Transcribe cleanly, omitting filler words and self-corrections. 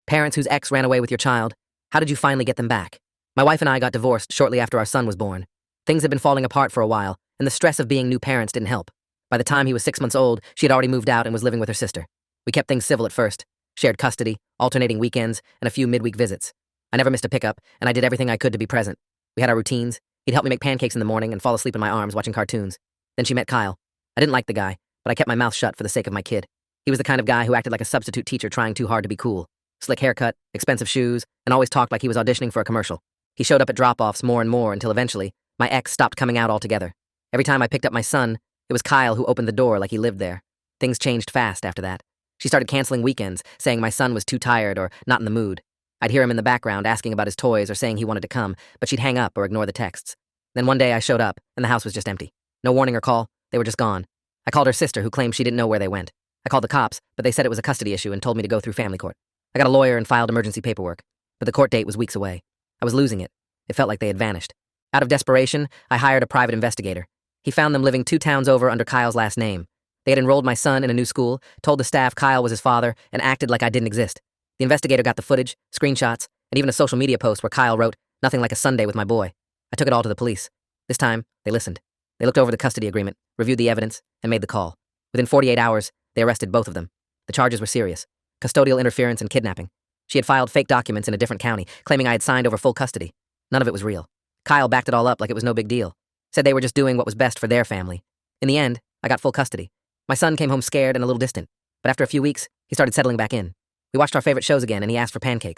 Parents whose ex ran away with your child. How did you finally get them back? My wife and I got divorced shortly after our son was born. Things had been falling apart for a while, and the stress of being new parents didn't help. By the time he was 6 months old, she had already moved out and was living with her sister. We kept things civil at first, shared custody, alternating weekends, and a few midweek visits. I never missed a pickup, and I did everything I could to be present. We had our routines. He'd help me make pancakes in the morning and fall asleep in my arms watching cartoons. Then she met Kyle. I didn't like the guy, but I kept my mouth shut for the sake of my kid. He was the kind of guy who acted like a substitute teacher trying too hard to be cool. Slick haircut, expensive shoes, and always talked like he was auditioning for a commercial. He showed up at drop-offs more and more until eventually, my ex stopped coming out altogether. Every time I picked up my son, it was Kyle who opened the door like he lived there. Things changed fast after that. She started canceling weekends, saying my son was too tired or not in the mood. I'd hear him in the background asking about his toys or saying he wanted to come, but she'd hang up or ignore the texts. Then one day I showed up, and the house was just empty. No warning or call, they were just gone. I called her sister, who claimed she didn't know where they went. I called the cops, but they said it was a custody issue and told me to go through family court. I got a lawyer and filed emergency paperwork, but the court date was weeks away. I was losing it. It felt like they had vanished. Out of desperation, I hired a private investigator. He found them living 2 towns over under Kyle's last name. They had enrolled my son in a new school, told the staff Kyle was his father, and acted like I didn't exist. The investigator got the footage, screenshots, and even a social media post where Kyle wrote, "Nothing like a Sunday with my boy." I took it all to the police. This time, they listened. They looked over the custody agreement, reviewed the evidence, and made the call. Within 48 hours, they arrested both of them. The charges were serious: custodial interference and kidnapping. She had filed fake documents in a different county, claiming I had signed over full custody. None of it was real. Kyle backed it all up like it was no big deal. Said they were just doing what was best for their family. In the end, I got full custody. My son came home scared and a little distant, but after a few weeks, he started settling back in. We watched our favorite shows again, and he asked for pancakes.